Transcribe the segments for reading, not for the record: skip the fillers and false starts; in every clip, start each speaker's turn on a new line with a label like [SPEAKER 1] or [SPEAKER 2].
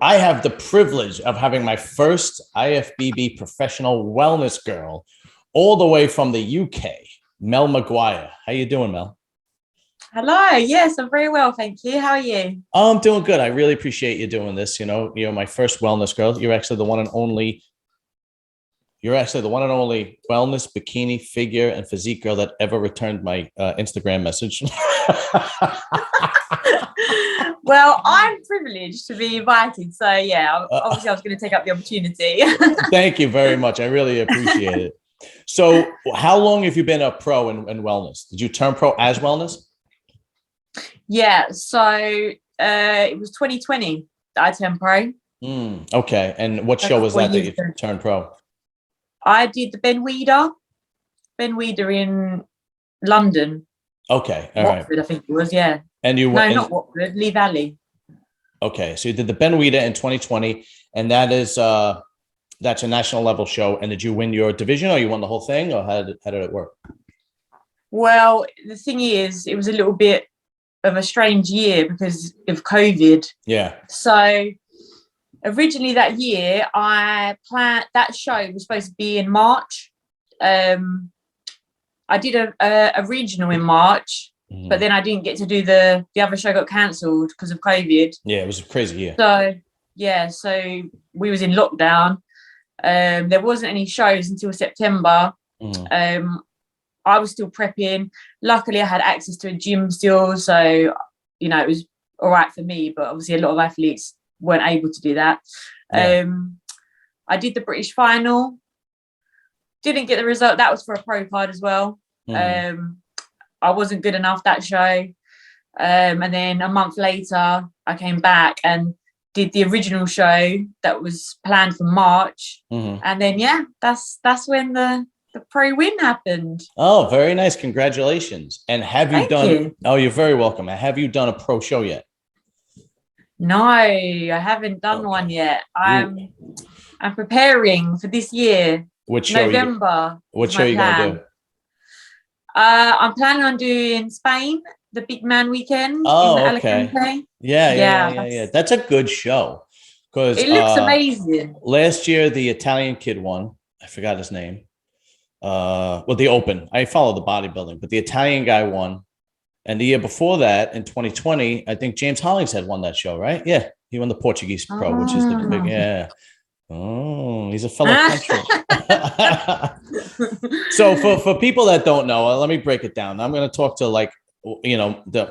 [SPEAKER 1] I have the privilege of having my first IFBB professional wellness girl all the way from the UK, Mel Maguire. How you doing, Mel?
[SPEAKER 2] Hello. Yes, I'm very well, thank you. How are you?
[SPEAKER 1] Oh, I'm doing good. I really appreciate you doing this. You're my first wellness girl. You're actually the one and only wellness bikini figure and physique girl that ever returned my Instagram message.
[SPEAKER 2] Well, I'm privileged to be invited. So yeah,
[SPEAKER 1] uh,
[SPEAKER 2] obviously I was going to take up the opportunity.
[SPEAKER 1] Thank you very much. I really appreciate it. So, how long have you been a pro in wellness? Did you turn pro as wellness?
[SPEAKER 2] Yeah, so it was 2020 that I turned pro.
[SPEAKER 1] Okay. And what show
[SPEAKER 2] That's
[SPEAKER 1] was that
[SPEAKER 2] 4 years
[SPEAKER 1] you
[SPEAKER 2] ago.
[SPEAKER 1] turned pro?
[SPEAKER 2] I did the Ben Weeder in London,
[SPEAKER 1] Okay. All right.
[SPEAKER 2] Watford, I think it was. Yeah,
[SPEAKER 1] And you
[SPEAKER 2] no,
[SPEAKER 1] went.
[SPEAKER 2] not Watford, Lee Valley.
[SPEAKER 1] Okay. So you did the Ben Weeder in 2020, and that's a national level show. And did you win your division, or you won the whole thing, or how did it work?
[SPEAKER 2] Well, the thing is, it was a little bit of a strange year because of COVID.
[SPEAKER 1] Yeah.
[SPEAKER 2] So originally that year, I planned that show was supposed to be in March. I did a regional in March, but then I didn't get to do the other show got cancelled because of COVID.
[SPEAKER 1] Yeah, it was a crazy year.
[SPEAKER 2] So yeah, so we was in lockdown. There wasn't any shows until September. I was still prepping. Luckily, I had access to a gym still, so it was all right for me. But obviously, a lot of athletes weren't able to do that.
[SPEAKER 1] Yeah.
[SPEAKER 2] I did the British final. Didn't get the result. That was for a pro card as well. I wasn't good enough that show. And then a month later, I came back and did the original show that was planned for March. And then, yeah, that's when the pro win happened.
[SPEAKER 1] Oh, very nice. Congratulations. And have you
[SPEAKER 2] Thank
[SPEAKER 1] done,
[SPEAKER 2] you.
[SPEAKER 1] oh, you're very welcome. Have you done a pro show yet?
[SPEAKER 2] No, I haven't done one yet. I'm preparing for this year.
[SPEAKER 1] Which show
[SPEAKER 2] November.
[SPEAKER 1] What show are you going to do?
[SPEAKER 2] I'm planning on doing Spain, the Big Man Weekend in
[SPEAKER 1] okay.
[SPEAKER 2] Alicante.
[SPEAKER 1] Yeah. That's a good show. Because
[SPEAKER 2] it looks amazing.
[SPEAKER 1] Last year, the Italian kid won. I forgot his name. The Open. I follow the bodybuilding, but the Italian guy won. And the year before that, in 2020, I think James Hollingshead won that show, right? Yeah, he won the Portuguese Pro, which is the big, yeah. Oh, he's a fellow country. So for people that don't know, let me break it down. I'm going to talk to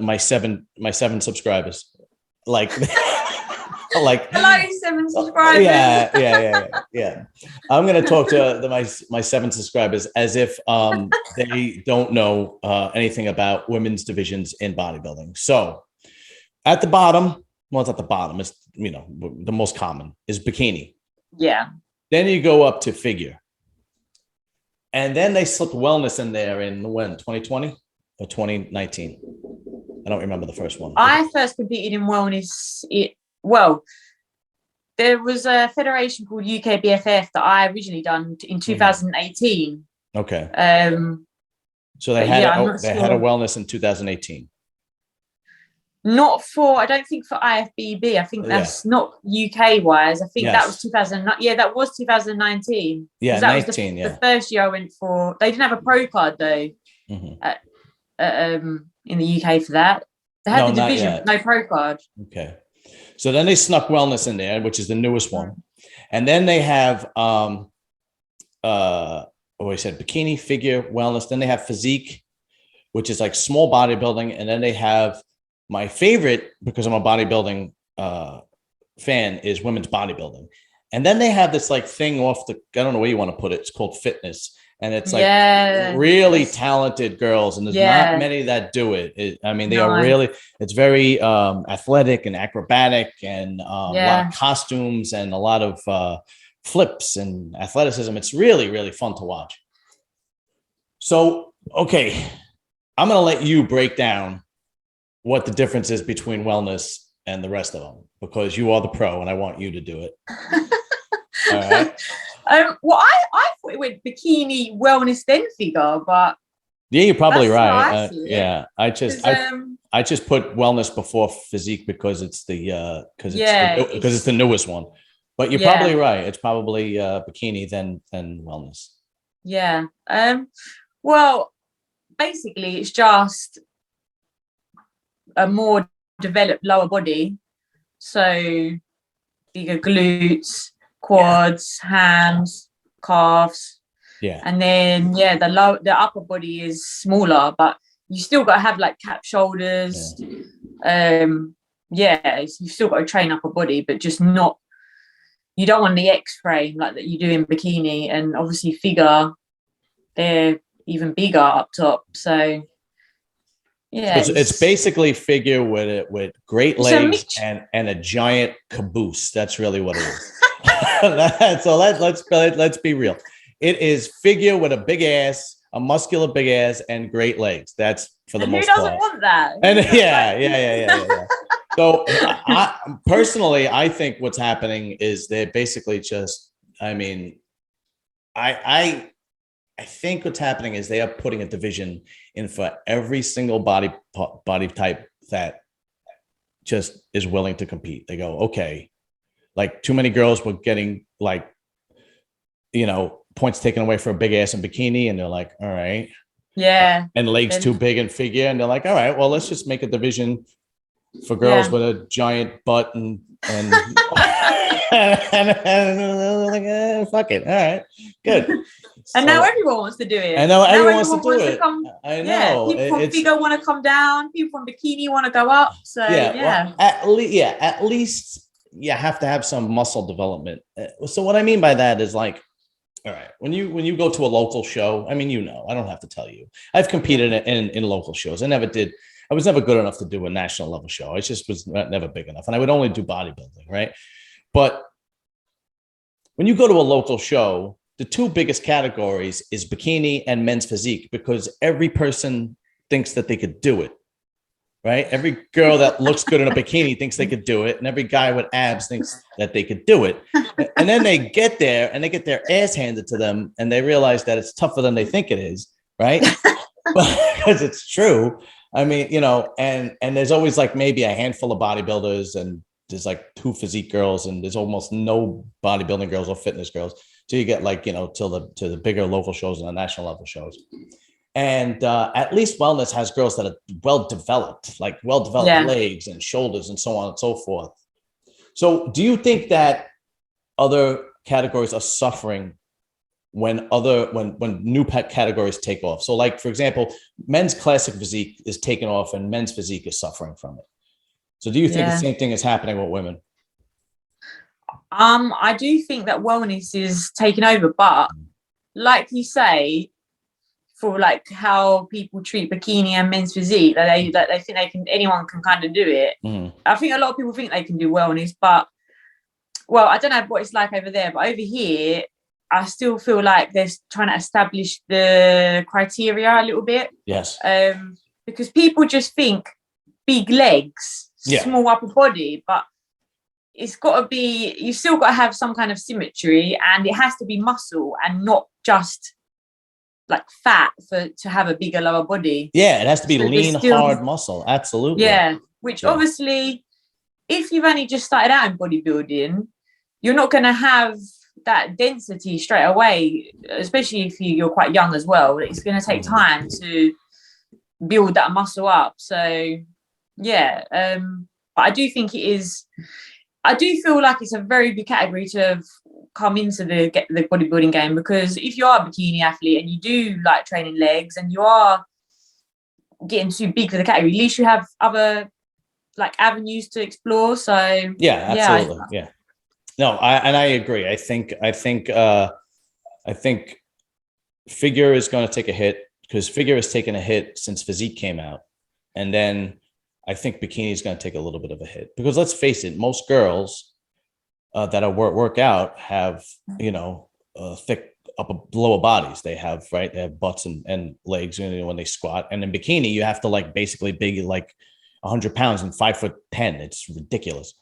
[SPEAKER 1] my seven subscribers, like
[SPEAKER 2] hello 7 subscribers.
[SPEAKER 1] Yeah. I'm going to talk to my 7 subscribers as if they don't know anything about women's divisions in bodybuilding. So at the bottom, well, it's at the bottom. It's the most common is bikini.
[SPEAKER 2] Yeah.
[SPEAKER 1] Then you go up to figure. And then they slipped wellness in there in when, 2020 or 2019? I don't remember the first one.
[SPEAKER 2] I first competed in wellness. There was a federation called UKBFF that I originally done in 2018.
[SPEAKER 1] Okay. So they had a wellness in 2018.
[SPEAKER 2] I don't think for IFBB. I think that's not UK wise. I think that was 2009. Yeah, that was 2019.
[SPEAKER 1] Yeah,
[SPEAKER 2] that
[SPEAKER 1] 19.
[SPEAKER 2] Was the first year I went for. They didn't have a pro card though. In the UK for that. They had the division, no pro card.
[SPEAKER 1] Okay. So then they snuck wellness in there, which is the newest one. And then they have I said bikini, figure, wellness. Then they have physique, which is like small bodybuilding. And then they have my favorite, because I'm a bodybuilding fan, is women's bodybuilding. And then they have this like thing I don't know where you want to put it. It's called fitness. And it's like really talented girls. And there's not many that do it. They are really, it's very athletic and acrobatic and a lot of costumes and a lot of flips and athleticism. It's really, really fun to watch. So, okay, I'm going to let you break down what the difference is between wellness and the rest of them, because you are the pro and I want you to do it. All right.
[SPEAKER 2] I thought it went bikini, wellness, then figure, but
[SPEAKER 1] yeah, you're probably right.
[SPEAKER 2] I
[SPEAKER 1] I I just put wellness before physique because it's the because it's the newest one. But you're probably right. It's probably bikini than wellness.
[SPEAKER 2] Yeah. Well, basically, it's just a more developed lower body. So bigger glutes, quads, hams, calves.
[SPEAKER 1] Yeah.
[SPEAKER 2] And then the upper body is smaller, but you still got to have like cap shoulders. You still got to train upper body, but just not. You don't want the X frame like that you do in bikini, and obviously figure they're even bigger up top. So yeah,
[SPEAKER 1] so it's basically figure with great legs and a giant caboose. That's really what it is. So let's be real. It is figure with a big ass, a muscular big ass, and great legs. That's for the most part.
[SPEAKER 2] Who doesn't want that?
[SPEAKER 1] And yeah. So personally, I think what's happening is they're basically just, I mean, I think what's happening is they are putting a division in for every single body type that just is willing to compete. They go, okay, like too many girls were getting like, points taken away for a big ass in bikini, and they're like, all right.
[SPEAKER 2] Yeah.
[SPEAKER 1] And legs too big in figure, and they're like, all right, well, let's just make a division for girls with a giant butt and and fuck it. All right, good.
[SPEAKER 2] And now everyone wants to do it.
[SPEAKER 1] I know everyone wants to do it. I know.
[SPEAKER 2] People from figure want to come down. People from bikini want to go up. So
[SPEAKER 1] well, at least you have to have some muscle development. So what I mean by that is like, all right, when you go to a local show, I mean, I don't have to tell you. I've competed in local shows. I was never good enough to do a national level show. I just was never big enough. And I would only do bodybuilding, right? But when you go to a local show, the two biggest categories is bikini and men's physique, because every person thinks that they could do it, right? Every girl that looks good in a bikini thinks they could do it. And every guy with abs thinks that they could do it. And then they get there and they get their ass handed to them and they realize that it's tougher than they think it is, right? Because it's true. I mean, and there's always like maybe a handful of bodybuilders, and there's like 2 physique girls, and there's almost no bodybuilding girls or fitness girls. So you get like, to the bigger local shows and the national level shows. And at least wellness has girls that are well-developed legs and shoulders and so on and so forth. So do you think that other categories are suffering when new categories take off? So like, for example, men's classic physique is taking off and men's physique is suffering from it. So do you think the same thing is happening with women?
[SPEAKER 2] I do think that wellness is taking over, but like you say, for like how people treat bikini and men's physique, that they think anyone can kind of do it. I think a lot of people think they can do wellness, but I don't know what it's like over there, but over here I still feel like they're trying to establish the criteria a little bit.
[SPEAKER 1] Yes.
[SPEAKER 2] Because people just think big legs, small upper body, but it's got to be, you still got to have some kind of symmetry, and it has to be muscle and not just like fat to have a bigger lower body.
[SPEAKER 1] Yeah, it has to be lean, hard muscle. Absolutely.
[SPEAKER 2] Yeah, which obviously, if you've only just started out in bodybuilding, you're not going to have that density straight away, especially if you're quite young as well. It's going to take time to build that muscle up. So yeah, but I do think it is, I do feel like it's a very big category to come into the bodybuilding game, because if you are a bikini athlete and you do like training legs and you are getting too big for the category, at least you have other like avenues to explore. So
[SPEAKER 1] yeah, absolutely. No, I agree. I think figure is going to take a hit, because figure has taken a hit since physique came out. And then I think bikini is going to take a little bit of a hit, because let's face it, most girls that are work out have, thick lower bodies. They have butts and legs when they squat. And in bikini, you have to like basically big, like 100 pounds and 5'10". It's ridiculous.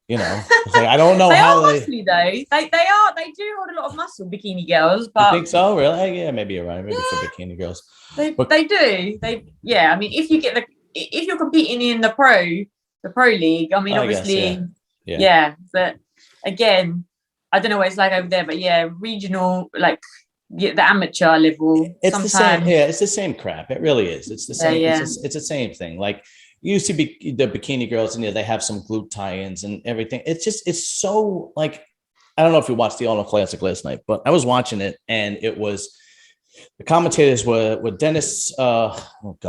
[SPEAKER 1] It's like, I don't know how
[SPEAKER 2] they are muscly though. They do hold a lot of muscle, bikini girls. But
[SPEAKER 1] you think so? Really? Yeah, maybe you're right. Maybe for bikini girls.
[SPEAKER 2] They do. I mean, if you get if you're competing in the pro league, I mean, obviously, yeah. But again, I don't know what it's like over there, but yeah, regional, like the amateur level.
[SPEAKER 1] It's the same. Yeah, it's the same crap. It really is. It's the same.
[SPEAKER 2] Yeah.
[SPEAKER 1] It's the same thing. Like you used to be the bikini girls, and they have some glute tie-ins and everything. It's so like, I don't know if you watched the Arnold Classic last night, but I was watching it, and it was the commentators were Dennis.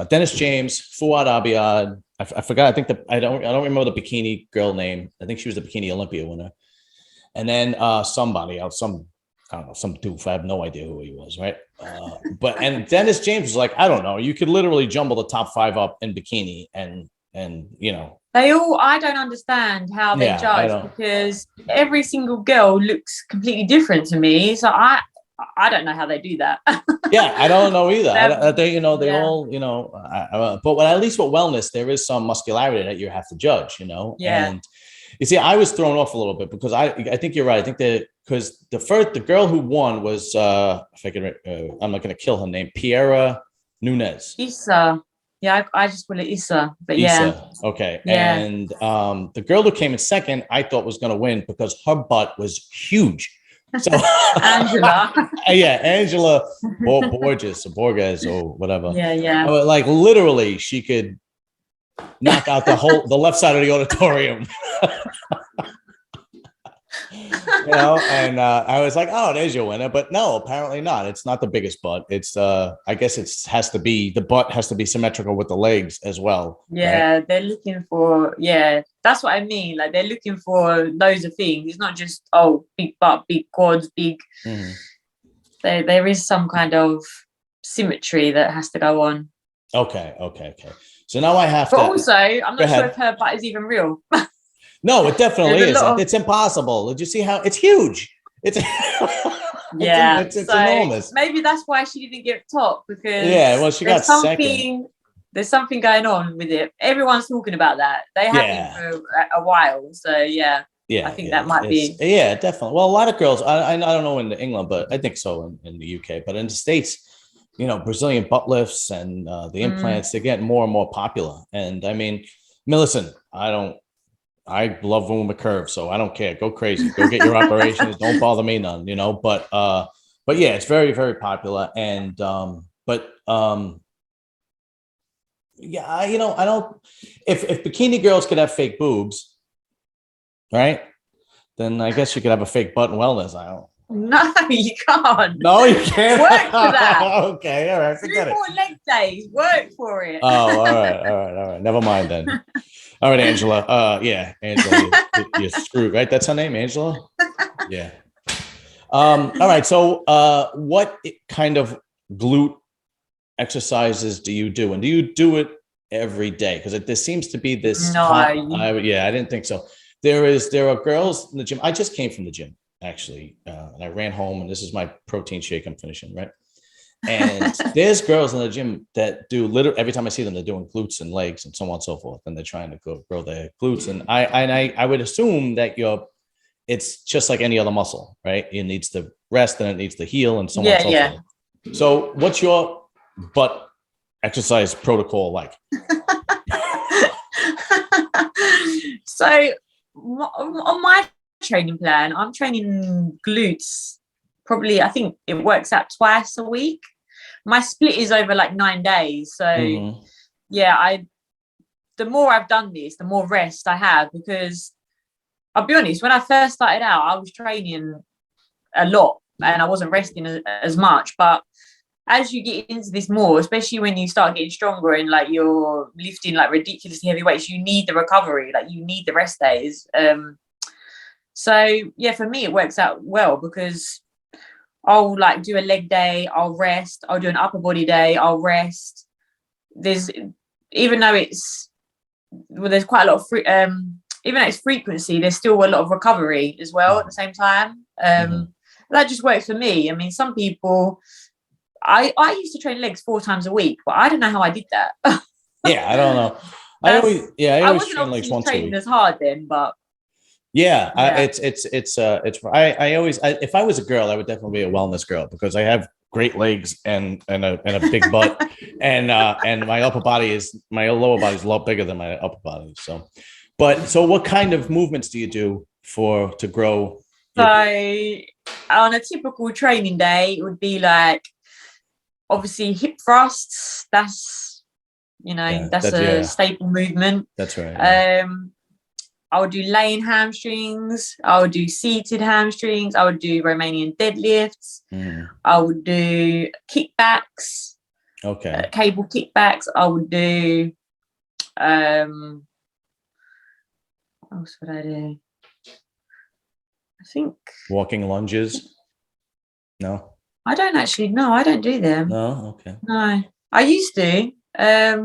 [SPEAKER 1] Dennis James, Fuad Abiad. I forgot. I think I don't remember the bikini girl name. I think she was the bikini Olympia winner. And then somebody else, I don't know, some doof. I have no idea who he was, right? And Dennis James was like, I don't know. You could literally jumble the top 5 up in bikini, and you know.
[SPEAKER 2] I don't understand how they judge, because every single girl looks completely different to me. So I don't know how they do that.
[SPEAKER 1] Yeah, I don't know either. They all, but at least with wellness, there is some muscularity that you have to judge,
[SPEAKER 2] Yeah.
[SPEAKER 1] And you see, I was thrown off a little bit because I think you're right. I think because the girl who won was, if I can, I'm not going to kill her name, Piera Nunez.
[SPEAKER 2] Issa. Yeah, I just call it Issa, but
[SPEAKER 1] Issa. Okay. Yeah. And the girl who came in second, I thought was going to win because her butt was huge. So
[SPEAKER 2] Angela.
[SPEAKER 1] Yeah, Angela Borges or whatever.
[SPEAKER 2] Yeah.
[SPEAKER 1] Like literally, she could knock out the left side of the auditorium. And I was like, oh, there's your winner. But no, apparently not. It's not the biggest butt. It's I guess the butt has to be symmetrical with the legs as well.
[SPEAKER 2] Yeah,
[SPEAKER 1] right?
[SPEAKER 2] They're looking for, that's what I mean. Like, they're looking for loads of things. It's not just, big butt, big quads, big.
[SPEAKER 1] Mm-hmm.
[SPEAKER 2] There is some kind of symmetry that has to go on.
[SPEAKER 1] Okay. So now I have
[SPEAKER 2] to. But also, I'm not sure if her butt is even real.
[SPEAKER 1] No, it definitely isn't. It's impossible. Did you see how it's huge? It's it's enormous.
[SPEAKER 2] Maybe that's why she didn't get top, because
[SPEAKER 1] she got second.
[SPEAKER 2] There's something going on with it. Everyone's talking about that. They have been for a while. So I think that might be.
[SPEAKER 1] Yeah, definitely. Well, a lot of girls. I don't know in England, but I think so in the UK. But in the States, Brazilian butt lifts and the implants, they're getting more and more popular. And I mean, listen, I love women with curves, so I don't care. Go crazy. Go get your operations. Don't bother me none, But yeah, it's very, very popular. And I don't. If bikini girls could have fake boobs, right? Then I guess you could have a fake butt and wellness. I don't.
[SPEAKER 2] No, you can't.
[SPEAKER 1] No, you can't.
[SPEAKER 2] Work for that.
[SPEAKER 1] Okay, all right. Forget
[SPEAKER 2] 3 more leg days. Work for it.
[SPEAKER 1] Oh, all right. Never mind then. All right, Angela. Angela, you're screwed, right? That's her name, Angela? Yeah. All right. So what kind of glute exercises do you do? And do you do it every day? Because there seems to be this.
[SPEAKER 2] No.
[SPEAKER 1] I didn't think so. There are girls in the gym. I just came from the gym, actually. And I ran home, and this is my protein shake I'm finishing, right? And there's girls in the gym that do literally every time I see them, they're doing glutes and legs and so on and so forth, and they're trying to grow their glutes. And I would assume that it's just like any other muscle, right? It needs to rest and it needs to heal and so on and so forth. So, what's your butt exercise protocol like?
[SPEAKER 2] So, on my training plan, I'm training glutes. Probably, I think it works out twice a week. My split is over like 9 days. So the more I've done this, the more rest I have, because I'll be honest, when I first started out, I was training a lot and I wasn't resting as much. But as you get into this more, especially when you start getting stronger and like you're lifting like ridiculously heavy weights, you need the recovery, like you need the rest days. So for me, it works out well, because I'll like do a leg day, I'll rest. I'll do an upper body day, I'll rest. Even though there's quite a lot of even though it's frequency, there's still a lot of recovery as well at the same time. That just works for me. I mean, some people, I used to train legs 4 times a week, but I don't know how I did that.
[SPEAKER 1] I don't know. I always train legs once a week.
[SPEAKER 2] Training as hard then, but.
[SPEAKER 1] I always if I was a girl, I would definitely be a wellness girl, because I have great legs and a big butt, and my lower body is a lot bigger than my upper body. So what kind of movements do you do to grow?
[SPEAKER 2] So on a typical training day, it would be like obviously hip thrusts. That's a staple movement.
[SPEAKER 1] That's right. Yeah.
[SPEAKER 2] I would do laying hamstrings. I would do seated hamstrings. I would do Romanian deadlifts. I would do kickbacks.
[SPEAKER 1] Okay.
[SPEAKER 2] Cable kickbacks. I would do. What else would I do? I think
[SPEAKER 1] walking lunges. No,
[SPEAKER 2] I don't actually. No, I don't do them.
[SPEAKER 1] No, okay.
[SPEAKER 2] No, I used to. I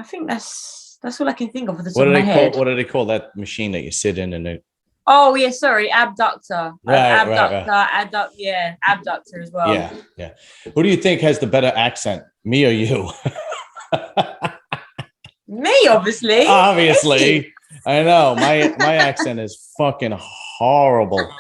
[SPEAKER 2] think that's all I can think of at the top of my head.
[SPEAKER 1] What do they call that machine that you sit in and it?
[SPEAKER 2] Oh yeah, sorry, abductor.
[SPEAKER 1] Right.
[SPEAKER 2] Abductor as well.
[SPEAKER 1] Yeah. Who do you think has the better accent, me or you?
[SPEAKER 2] Me, obviously.
[SPEAKER 1] Obviously. I know my accent is fucking horrible.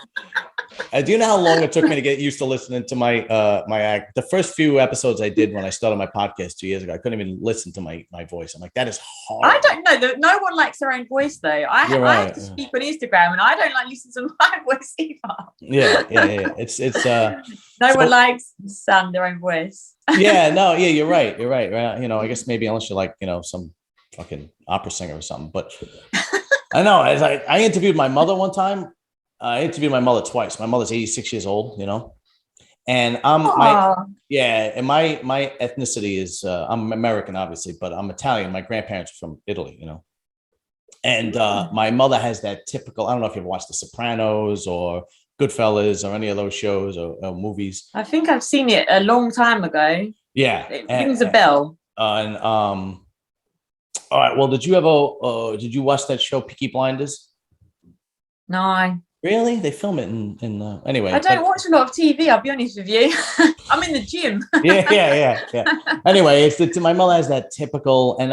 [SPEAKER 1] Do you know how long it took me to get used to listening to my act? The first few episodes I did when I started my podcast 2 years ago, I couldn't even listen to my voice. I'm like, that is horrible.
[SPEAKER 2] I don't know. No one likes their own voice though. I have to speak on Instagram, and I don't like listening to my voice either.
[SPEAKER 1] Yeah. It's
[SPEAKER 2] no one likes to sound their own voice.
[SPEAKER 1] You're right. I guess maybe unless you're like, some fucking opera singer or something. But I know, as I interviewed my mother one time. I interviewed my mother twice. My mother's 86 years old, and my ethnicity is I'm American, obviously, but I'm Italian. My grandparents are from Italy, and my mother has that typical. I don't know if you've watched The Sopranos or Goodfellas or any of those shows or movies.
[SPEAKER 2] I think I've seen it a long time ago.
[SPEAKER 1] Yeah,
[SPEAKER 2] it rings a bell.
[SPEAKER 1] All right. Well, did you watch that show Peaky Blinders?
[SPEAKER 2] No.
[SPEAKER 1] Really? They film it in anyway.
[SPEAKER 2] I don't watch a lot of TV, I'll be honest with you. I'm in the gym.
[SPEAKER 1] Yeah. Anyway, my mother has that typical, and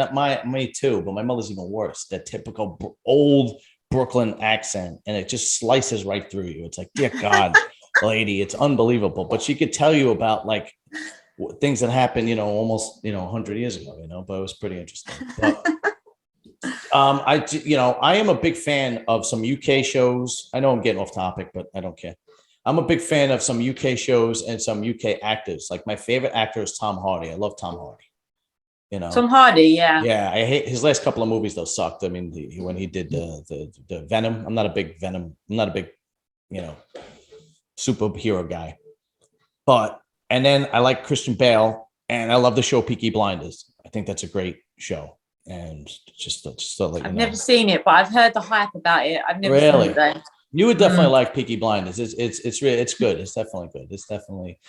[SPEAKER 1] me too, but my mother's even worse, that typical old Brooklyn accent, and it just slices right through you. It's like, dear God, lady, it's unbelievable. But she could tell you about like things that happened, almost 100 years ago, but it was pretty interesting. But I am a big fan of some UK shows. I know I'm getting off topic, but I don't care. I'm a big fan of some UK shows and some UK actors. Like my favorite actor is Tom Hardy. I love Tom Hardy.
[SPEAKER 2] Tom Hardy, yeah.
[SPEAKER 1] Yeah, I hate his last couple of movies though. Sucked. I mean, when he did the Venom. I'm not a big superhero guy. And then I like Christian Bale, and I love the show Peaky Blinders. I think that's a great show. And just
[SPEAKER 2] I've never seen it, but I've heard the hype about it. I've never seen it though.
[SPEAKER 1] You would definitely like Peaky Blinders. It's good. It's definitely good. It's definitely.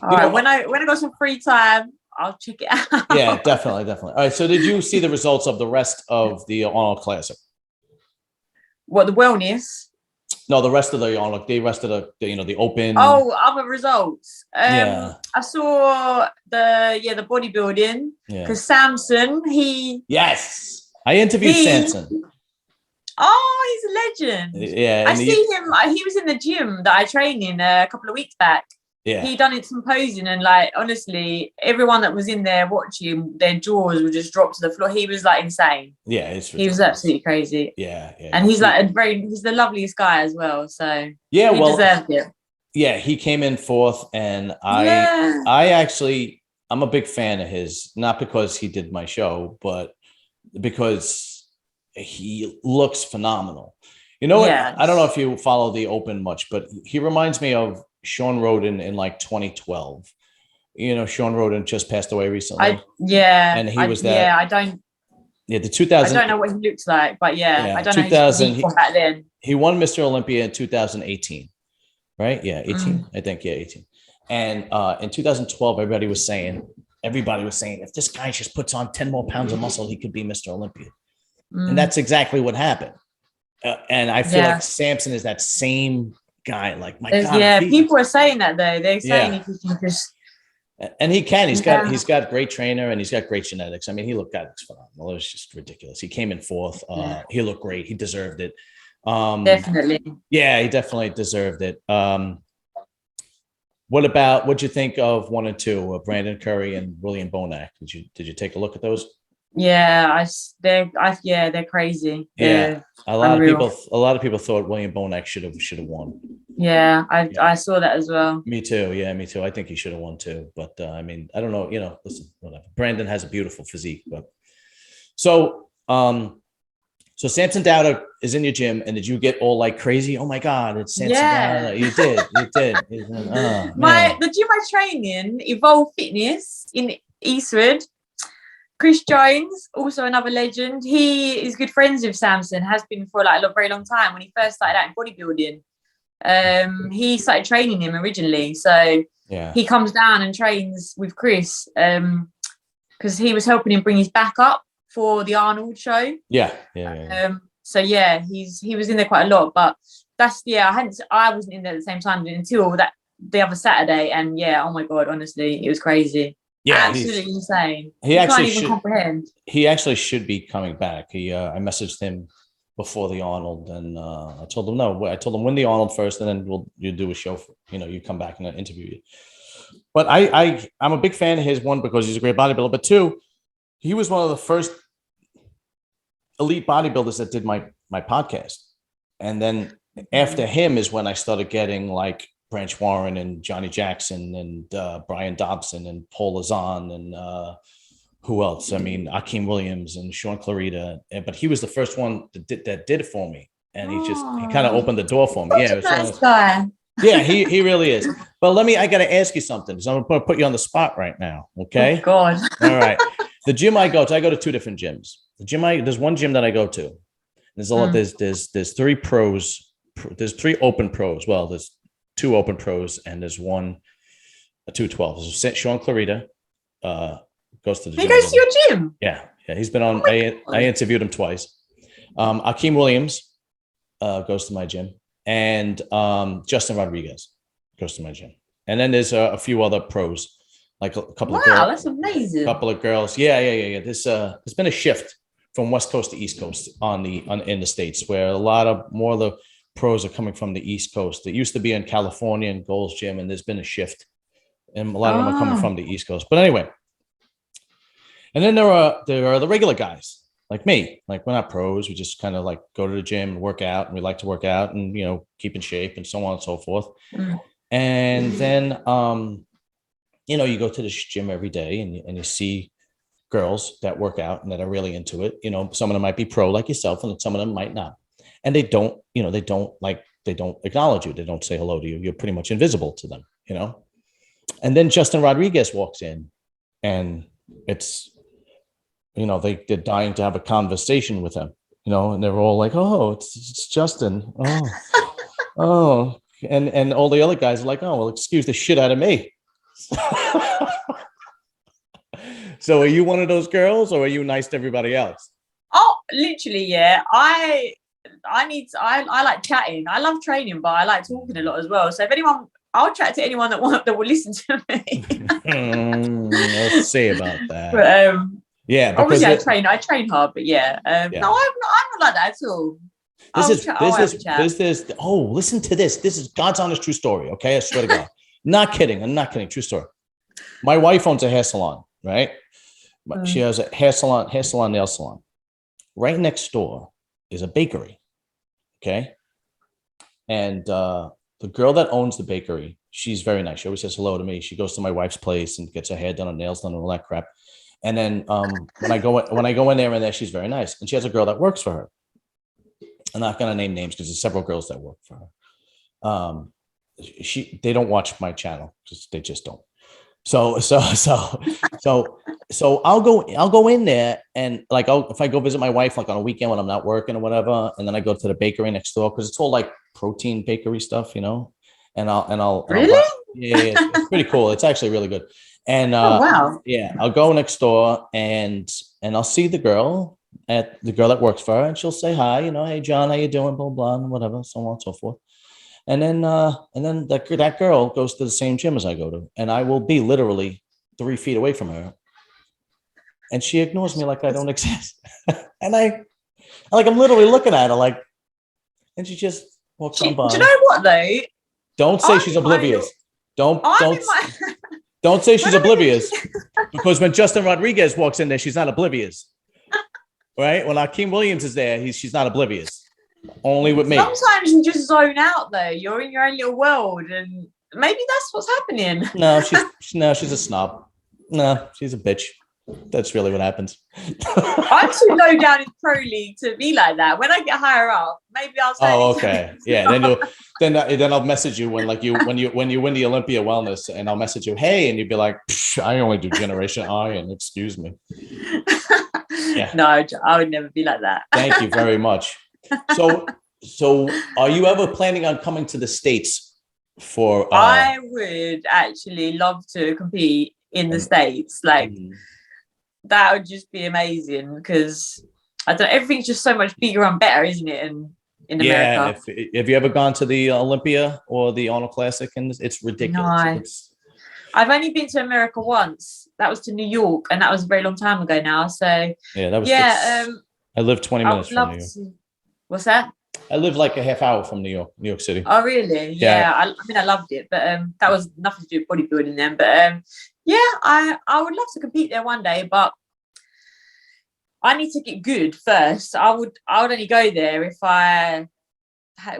[SPEAKER 2] All right. When I got some free time, I'll check it out.
[SPEAKER 1] Yeah, definitely. All right. So did you see the results of the rest of the Arnold Classic?
[SPEAKER 2] What, the wellness?
[SPEAKER 1] No, the rest of the Arnold, the Open.
[SPEAKER 2] Oh, other results. I saw the bodybuilding because Samson,
[SPEAKER 1] Yes, I interviewed Samson.
[SPEAKER 2] Oh, he's a legend.
[SPEAKER 1] Yeah,
[SPEAKER 2] I see him. He was in the gym that I trained in a couple of weeks back.
[SPEAKER 1] Yeah,
[SPEAKER 2] he done some posing, and like honestly, everyone that was in there watching, their jaws would just drop to the floor. He was like insane.
[SPEAKER 1] Yeah,
[SPEAKER 2] he was absolutely crazy.
[SPEAKER 1] Yeah.
[SPEAKER 2] And he's like he's the loveliest guy as well. So
[SPEAKER 1] he
[SPEAKER 2] deserved it.
[SPEAKER 1] Yeah, he came in fourth, and I'm a big fan of his, not because he did my show, but because he looks phenomenal. You know what?
[SPEAKER 2] Yes.
[SPEAKER 1] I don't know if you follow the Open much, but he reminds me of Sean Roden in like 2012. Sean Roden just passed away recently.
[SPEAKER 2] And
[SPEAKER 1] he was that.
[SPEAKER 2] Yeah, I don't.
[SPEAKER 1] Yeah, the 2000.
[SPEAKER 2] I don't know what he looks like, but I don't know. 2000. Back then,
[SPEAKER 1] he won Mr. Olympia in 2018, right? Yeah, 18. I think 18. And in 2012, everybody was saying, if this guy just puts on 10 more pounds of muscle, he could be Mr. Olympia. And that's exactly what happened. And I feel like Samson is that same guy. Like, my God.
[SPEAKER 2] Yeah, people are saying that though. They're saying if he can just.
[SPEAKER 1] And he can. He's got great trainer, and he's got great genetics. I mean, looks phenomenal. It was just ridiculous. He came in fourth. He looked great. He deserved it.
[SPEAKER 2] Definitely.
[SPEAKER 1] Yeah, he definitely deserved it. What'd you think of 1 and 2 of Brandon Curry and William Bonac? Did you take a look at those?
[SPEAKER 2] Yeah, they're crazy.
[SPEAKER 1] Yeah,
[SPEAKER 2] They're unreal.
[SPEAKER 1] a lot of people thought William Bonac should have won.
[SPEAKER 2] Yeah,
[SPEAKER 1] Yeah,
[SPEAKER 2] I saw that as well.
[SPEAKER 1] me too. Yeah, me too. I think he should have won too. But I mean, I don't know. Listen, whatever. Brandon has a beautiful physique, but so so Samson Dowder is in your gym, and did you get all like crazy? Oh my God, it's Samson
[SPEAKER 2] Yeah.
[SPEAKER 1] Dowder. You did. Oh man.
[SPEAKER 2] The gym I train in, Evolve Fitness in Eastwood. Chris Jones, also another legend. He is good friends with Samson, has been for like a very long time. When he first started out in bodybuilding, he started training him originally. So
[SPEAKER 1] Yeah.
[SPEAKER 2] he comes down and trains with Chris because he was helping him bring his back up for the Arnold show.
[SPEAKER 1] Yeah.
[SPEAKER 2] So yeah, he was in there quite a lot, but I wasn't in there at the same time until that the other Saturday, and yeah, oh my God, honestly, it was crazy.
[SPEAKER 1] Yeah,
[SPEAKER 2] absolutely insane.
[SPEAKER 1] He
[SPEAKER 2] you
[SPEAKER 1] actually
[SPEAKER 2] can't even comprehend.
[SPEAKER 1] He actually should be coming back. I messaged him before the Arnold, and I told him no. I told him win the Arnold first, and then you do a show. You come back and I interview you. But I'm a big fan of his, one because he's a great bodybuilder, but two, he was one of the first elite bodybuilders that did my podcast, and then after him is when I started getting like Branch Warren and Johnny Jackson and Brian Dobson and Paul Lazan and who else? I mean, Akeem Williams and Sean Clarita. But he was the first one that did it for me. And he kind of opened the door for me. Yeah.
[SPEAKER 2] Nice guy.
[SPEAKER 1] Yeah, he really is. But I got to ask you something. So I'm going to put you on the spot right now. Okay.
[SPEAKER 2] Oh, God.
[SPEAKER 1] All right. The gym I go to two different gyms. There's one gym that I go to. There's a lot. There's 3 pros. There's 3 open pros. Well, there's 2 open pros, and there's 212. So Sean Clarita goes to the gym.
[SPEAKER 2] He goes to your gym?
[SPEAKER 1] Yeah. He's been on. I interviewed him twice. Akeem Williams goes to my gym, and Justin Rodriguez goes to my gym. And then there's a few other pros, like a couple of girls.
[SPEAKER 2] Wow, that's amazing.
[SPEAKER 1] A couple of girls. Yeah. There's been a shift from West Coast to East Coast in the States, where a lot more of the pros are coming from the East Coast. It used to be in California and Gold's Gym, and there's been a shift, and a lot of them are coming from the East Coast. But anyway, and then there are the regular guys like me. Like, we're not pros. We just kind of like go to the gym and work out, and we like to work out and keep in shape and so on and so forth. And then you go to the gym every day, and you see girls that work out and that are really into it. Some of them might be pro like yourself, and some of them might not. And they don't acknowledge you. They don't say hello to you. You're pretty much invisible to them, And then Justin Rodriguez walks in, and it's, they're dying to have a conversation with him, and they're all like, oh, it's Justin. Oh, and all the other guys are like, oh, well, excuse the shit out of me. So are you one of those girls, or are you nice to everybody else?
[SPEAKER 2] Oh, literally, yeah. I like chatting. I love training, but I like talking a lot as well. So I'll chat to anyone that will listen to me.
[SPEAKER 1] Let's see about that.
[SPEAKER 2] But
[SPEAKER 1] yeah,
[SPEAKER 2] obviously I train hard, but yeah. No, I'm not like that at all.
[SPEAKER 1] Listen to this. This is God's honest true story. Okay, I swear to God. Not kidding. I'm not kidding. True story. My wife owns a hair salon, right? She has a hair salon, nail salon. Right next door is a bakery. Okay. And the girl that owns the bakery, she's very nice. She always says hello to me. She goes to my wife's place and gets her hair done and nails done and all that crap. And then when I go in there, she's very nice. And she has a girl that works for her. I'm not going to name names because there's several girls that work for her. They don't watch my channel. They just don't. So I'll go in there, and like, if I go visit my wife, like on a weekend when I'm not working or whatever, and then I go to the bakery next door, because it's all like protein bakery stuff, and I'll
[SPEAKER 2] really?
[SPEAKER 1] It's pretty cool. It's actually really good. And
[SPEAKER 2] wow.
[SPEAKER 1] Yeah, I'll go next door and I'll see the girl that works for her, and she'll say hi, hey John, how you doing, blah blah, and whatever, so on and so forth. And then that girl goes to the same gym as I go to, and I will be literally 3 feet away from her, and she ignores me like I don't exist. And I'm literally looking at her like, and she just walks on by.
[SPEAKER 2] Do you know what though?
[SPEAKER 1] Don't say she's oblivious. Don't
[SPEAKER 2] I'm
[SPEAKER 1] don't
[SPEAKER 2] in my
[SPEAKER 1] don't say she's
[SPEAKER 2] When I'm in
[SPEAKER 1] oblivious, because when Justin Rodriguez walks in there, she's not oblivious, right? When Akeem Williams is there, she's not oblivious. Only with me.
[SPEAKER 2] Sometimes you just zone out though. You're in your own little world, and maybe that's what's happening.
[SPEAKER 1] No, she's a snob. No, she's a bitch. That's really what happens.
[SPEAKER 2] I'm too low down in pro league to be like that. When I get higher up, maybe I'll say.
[SPEAKER 1] Oh, okay. Yeah. Then I'll message you when you win the Olympia Wellness, and I'll message you, hey, and you'd be like, I only do Generation I, and excuse me. Yeah.
[SPEAKER 2] No, I would never be like that.
[SPEAKER 1] Thank you very much. So are you ever planning on coming to the States for?
[SPEAKER 2] I would actually love to compete in the States. Like that would just be amazing, because I don't. Everything's just so much bigger and better, isn't it? In America.
[SPEAKER 1] Have you ever gone to the Olympia or the Arnold Classic? And it's ridiculous.
[SPEAKER 2] No. I've only been to America once. That was to New York, and that was a very long time ago now. So
[SPEAKER 1] yeah, that was. I lived 20 minutes from New York.
[SPEAKER 2] What's that?
[SPEAKER 1] I lived like a half hour from New York City.
[SPEAKER 2] Oh, really? Yeah. I mean, I loved it, but that was nothing to do with bodybuilding then. But yeah, I would love to compete there one day, but I need to get good first. I would only go there if I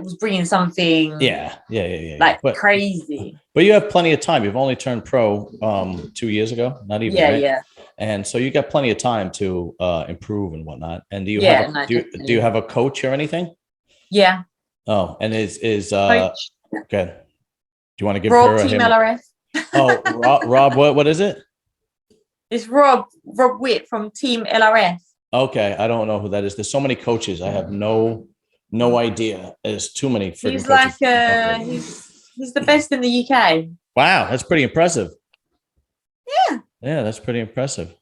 [SPEAKER 2] was bringing something.
[SPEAKER 1] Yeah.
[SPEAKER 2] Crazy.
[SPEAKER 1] But you have plenty of time. You've only turned pro 2 years ago, not even.
[SPEAKER 2] Yeah,
[SPEAKER 1] right?
[SPEAKER 2] yeah.
[SPEAKER 1] And so you got plenty of time to improve and whatnot. And do you do you have a coach or anything?
[SPEAKER 2] Yeah.
[SPEAKER 1] Oh, and is
[SPEAKER 2] coach.
[SPEAKER 1] Okay. Do you want to give
[SPEAKER 2] Rob,
[SPEAKER 1] her a
[SPEAKER 2] Team LRF?
[SPEAKER 1] Oh, Rob, what is it?
[SPEAKER 2] It's Rob Witt from Team LRF.
[SPEAKER 1] Okay, I don't know who that is. There's so many coaches. I have no idea. There's too many freaking
[SPEAKER 2] He's
[SPEAKER 1] coaches.
[SPEAKER 2] like he's the best in the UK. Wow,
[SPEAKER 1] that's pretty impressive.
[SPEAKER 2] Yeah,
[SPEAKER 1] that's pretty impressive.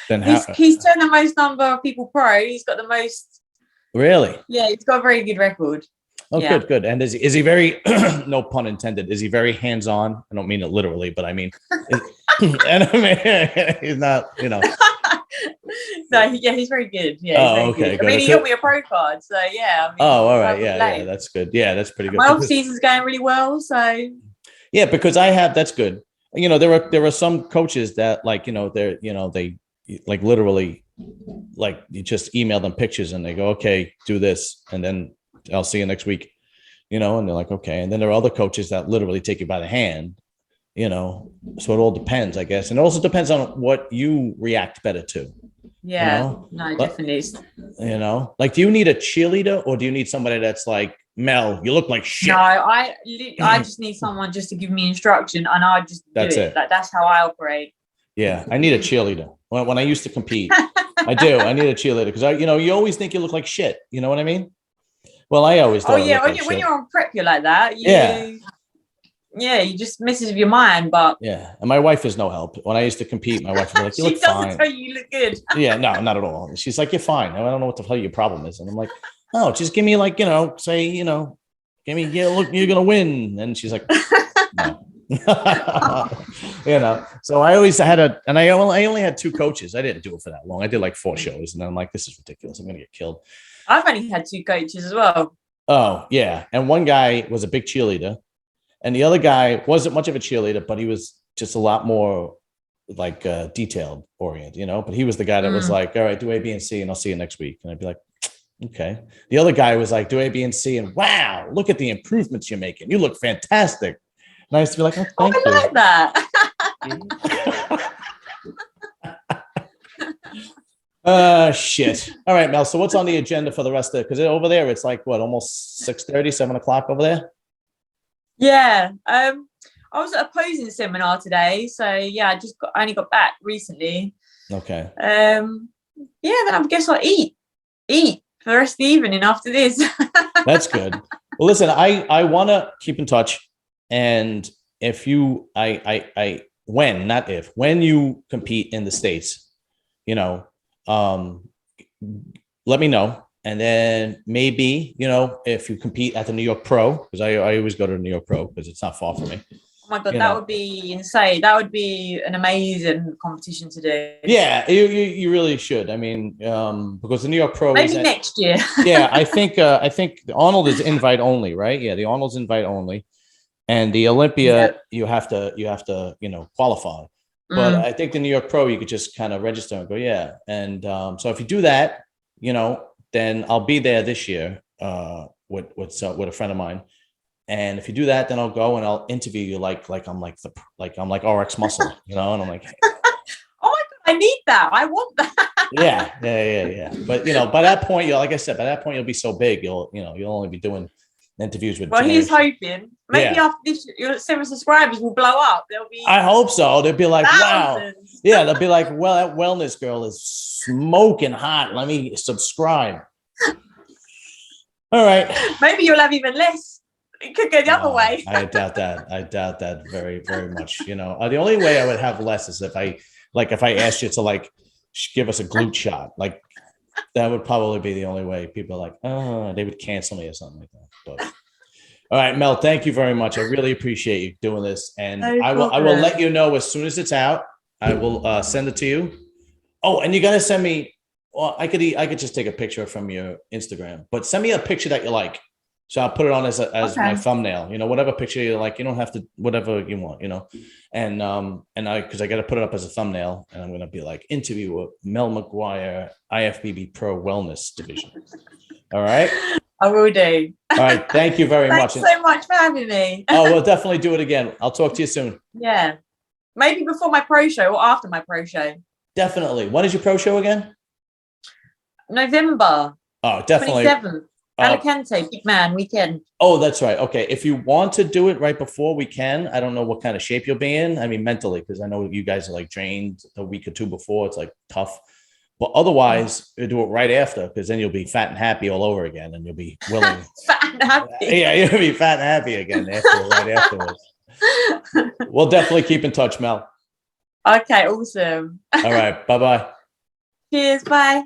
[SPEAKER 1] Then
[SPEAKER 2] he's turned the most number of people pro. He's got the most.
[SPEAKER 1] Really?
[SPEAKER 2] Yeah, he's got a very good record.
[SPEAKER 1] Oh, yeah. Good. And is he very, no pun intended, is he very hands-on? I don't mean it literally, but I mean, and I mean, he's not,
[SPEAKER 2] No, he's very good. Yeah.
[SPEAKER 1] Oh, okay.
[SPEAKER 2] Good. I mean, he got me a pro card, so yeah. I mean,
[SPEAKER 1] all right. Yeah, that's good. Yeah, that's pretty good.
[SPEAKER 2] My off season's going really well, so.
[SPEAKER 1] Yeah, because that's good. There are some coaches that they like literally, like you just email them pictures and they go, okay, do this, and then I'll see you next week, and they're like, okay. And then there are other coaches that literally take you by the hand, so it all depends, I guess. And it also depends on what you react better to.
[SPEAKER 2] Yeah, no, definitely.
[SPEAKER 1] Like, do you need a cheerleader or do you need somebody that's like, Mel, you look like shit?
[SPEAKER 2] No, I just need someone just to give me instruction, and I just do it. Like, that's how I operate.
[SPEAKER 1] Yeah, I need a cheerleader. When I used to compete, I do. I need a cheerleader because you always think you look like shit. You know what I mean? Well, I always thought.
[SPEAKER 2] Oh yeah, when you're on prep, you're like that. You just messes with your mind. But
[SPEAKER 1] yeah, and my wife is no help. When I used to compete, my wife was like, "You look fine." She
[SPEAKER 2] doesn't tell you look good.
[SPEAKER 1] Yeah, no, not at all. She's like, "You're fine." I don't know what the hell your problem is, and I'm like, "Oh, just give me give me look, you're gonna win." And she's like, "No." So I always had I only had 2 coaches. I didn't do it for that long. I did like 4 shows, and then I'm like, this is ridiculous. I'm gonna get killed.
[SPEAKER 2] I've only had 2 coaches as well.
[SPEAKER 1] Oh yeah, and one guy was a big cheerleader, and the other guy wasn't much of a cheerleader, but he was just a lot more like detailed oriented, But he was the guy that was like, all right, do A, B, and C, and I'll see you next week. And I'd be like, okay. The other guy was like, do A, B, and C, and wow, look at the improvements you're making. You look fantastic. And I used to be like, oh, thank you.
[SPEAKER 2] I like that.
[SPEAKER 1] Shit. All right, Mel. So what's on the agenda for the rest of it? Because over there, it's like what, almost 6:30, 7 o'clock over there?
[SPEAKER 2] Yeah. I was at a posing seminar today. So yeah, I only got back recently.
[SPEAKER 1] Okay.
[SPEAKER 2] Then I guess I'll eat for the rest of the evening after this.
[SPEAKER 1] That's good. Well, listen, I want to keep in touch. And if you, when you compete in the States, let me know. And then maybe, if you compete at the New York Pro, because I always go to the New York Pro because it's not far from me.
[SPEAKER 2] Oh my God, that would be insane. That would be an amazing competition to do.
[SPEAKER 1] Yeah, you really should. I mean, because the New York Pro
[SPEAKER 2] maybe next year.
[SPEAKER 1] Yeah, I think the Arnold is invite only, right? Yeah, the Arnold's invite only. and the Olympia, you have to, qualify. But I think the New York Pro, you could just kind of register and go, yeah. And so if you do that, then I'll be there this year with a friend of mine. And if you do that, then I'll go and I'll interview you like I'm like RX Muscle, and I'm like,
[SPEAKER 2] oh my God, I need that. I want that.
[SPEAKER 1] yeah. But by that point, like I said, by that point you'll be so big, you'll only be doing interviews with.
[SPEAKER 2] Well, he's hoping maybe after this, your 7 subscribers will blow up. There'll be.
[SPEAKER 1] I hope so. They'll be like,
[SPEAKER 2] thousands.
[SPEAKER 1] wow. Yeah, they'll be like, well, that wellness girl is smoking hot. Let me subscribe. All right.
[SPEAKER 2] Maybe you'll have even less. It could go the other way.
[SPEAKER 1] I doubt that very, very much. The only way I would have less is if I asked you to give us a glute shot. Like that would probably be the only way. People are like, oh, they would cancel me or something like that. But all right, Mel, thank you very much. I really appreciate you doing this. And I will let you know as soon as it's out. I will send it to you. Oh, and you got to send me. Well, I could just take a picture from your Instagram, but send me a picture that you like. So I'll put it on as my thumbnail, whatever picture you like. You don't have to, whatever you want, and because I got to put it up as a thumbnail, and I'm going to be like, interview with Mel Maguire, IFBB Pro Wellness Division. All right.
[SPEAKER 2] I will do.
[SPEAKER 1] All right. Thank you very much.
[SPEAKER 2] Thanks so much for having me.
[SPEAKER 1] Oh, we'll definitely do it again. I'll talk to you soon.
[SPEAKER 2] Yeah. Maybe before my pro show or after my pro show.
[SPEAKER 1] Definitely. When is your pro show again?
[SPEAKER 2] November.
[SPEAKER 1] Oh, definitely.
[SPEAKER 2] 27th. Alicante, big man weekend.
[SPEAKER 1] Oh, that's right. Okay. If you want to do it right before, we can. I don't know what kind of shape you'll be in. I mean, mentally, because I know you guys are drained a week or two before. It's tough. But otherwise, you do it right after, because then you'll be fat and happy all over again, and you'll be willing.
[SPEAKER 2] Fat and happy.
[SPEAKER 1] Yeah, you'll be fat and happy again right afterwards. We'll definitely keep in touch, Mel.
[SPEAKER 2] Okay, awesome.
[SPEAKER 1] All right. Bye-bye.
[SPEAKER 2] Cheers. Bye.